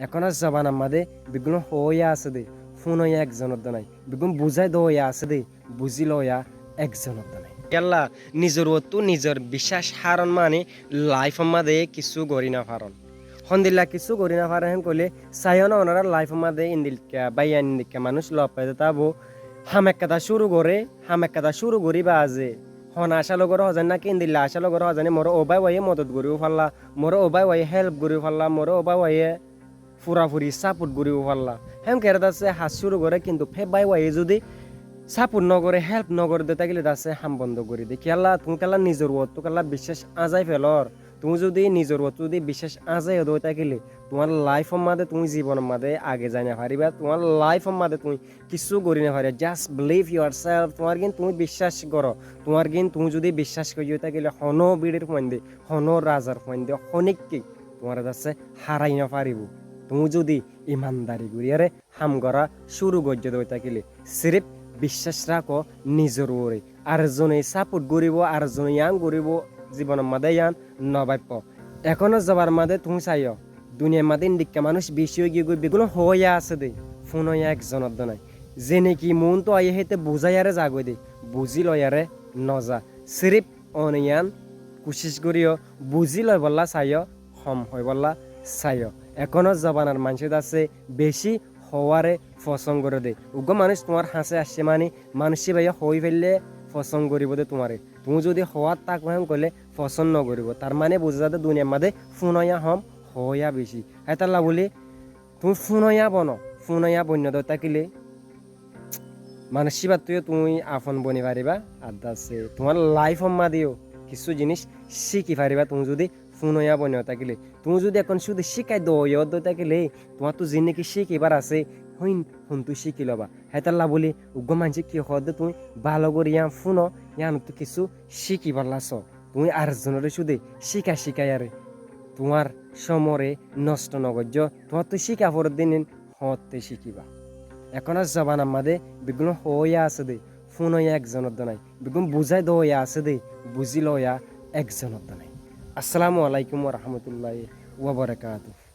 এখন আর জবান আমাদের বিগুণ হইয়া আছে দে ফোন হইয়া একজনের নাই বিগুণ বুঝাই দইয়া আছে দে বুঝিল হইয়া একজনের নাই ইয়াল্লা নিজের তো নিজের বিশ্বাস হারণ মানে লাইফ আমাদের কিছু গড়ি না পারন হন্দিল্লা কিছু গড়ি না পারে হেন কইলে চাইও না ওনারা লাইফ আমাদের ইন্দিলকা বাইয়ান ইন্দিকা মানুষ লপ পাইতে তাবো হামেক্কাটা শুরু করি বা আজে হন আশা লগর হজান না কিন্দিল্লা আশা লগর হজানে মোর ওবাই ওয়াইয়ে মদত করিও ফাল্লা মোর ওবাই ওয়াইয়ে হেল্প করিও ফাল্লা মোর ওবাই ওয়াইয়ে ফুরাফুরি সাপোর্ট করিব পারলা হেম কেরে দাসে হাত শুরু করে কিন্তু ফে বাই ওয়াই যদি সাপোর্ট নকরে হেল্প নকরে দে তাইলে দাসে হাম বন্ধ করে দে কেলা তুমি কেলা নিজের ওত তো কেলা বিশ্বাস আজাই ফেলর তুমি যদি নিজের ওত যদি বিশ্বাস আজাই দই তাকিলে তোমার লাইফের মাঝে তুমি জীবনের মাঝে আগে যাই না পারিবা তোমার লাইফের মাঝে তুমি কিছু করি না পারি জাস্ট বিলিভ ইউর সেলফ তোমার কিন্তু তুমি বিশ্বাস করো তোমার কিন্তু তুমি যদি বিশ্বাস করি তাকিলে হন বিড়ির ফোন দে হন রাজার ফোন দে হনিককে তোমার দাসে হারাই না পারিব তুমি যদি ইমানদারি করিয়ারে হাম করা শুরু করতে দই থাকিলে সিরিফ বিশ্বাস রাখো নিজের ওরে আর জনে সাপোর্ট করিব আর জনে ইয়াং করিব জীবনের মাঝে ইয়ান নবাপ্য এখনো যাবার মাঝে তুমি চাইও দুনিয়ার মাঝে ইন্ডিকা মানুষ বেশি হয়ে গিয়ে বেগুলো হইয়া আছে দে ফোন হইয়া একজনের নাই যে নাকি মন তো আইয়ে হেতে বুঝাইয়ারে যাগৈ দে বুঝি লয়ারে নজা সিরিফ অনিয়ান কোশিশ করিও বুঝি লয় বললা চাইও হম হয় বললা চাইও এখনো জবানার মানুষের আছে বেশি হওয়ারে পছন্দ করে দে উগ্র মানুষ তোমার হাসে আসছে মানে মানুষে ভাইয়া হই ফেললে পছন্দ করিব দে তোমারে তুমি যদি হওয়ার তাক হেম করলে পছন্দ নকরিব তার মানে বুঝে যাতে দুনিয়ার মাঝে ফোনয়া হম হইয়া বেশি হেতাল্লা বলি তুমি ফোনয়া ফোনয়া বন্য দে তাকিলে মানুষ তুইও তুমি আপন বনি পারিবা আর আছে তোমার লাইফ মাদিও কিছু জিনিস শিখি পারিবা তুমি যদি ফোনয়া বনিও থাকিলে তুমি যদি এখন শুধু শিখাই দইয় থাকিলে তোমার তো জিনিস শিখিবার আছে হইন ফোন তুই শিখি লবা হেতাল্লা বলি উগ্র মানুষ কি হদ তুমি ভালো করে ইয়ান ফোন ইয়ান তো কিছু শিখি পারলাছ তুমি আর জনের শুধু শিখাই আরে তোমার সমরে নষ্ট নগর্য তোমার তো শিখা পরের দিন হতে শিখিবা এখন আর জবান আমাদের বিগুণ হইয়া আছে দে ফোন হইয়া একজনের নাই বিগুণ বুঝাই দইয়া আছে দে বুঝিল হইয়া একজনের নাই আসসালামু আলাইকুম ওয়া রাহমাতুল্লাহি ওয়া বারাকাতুহু।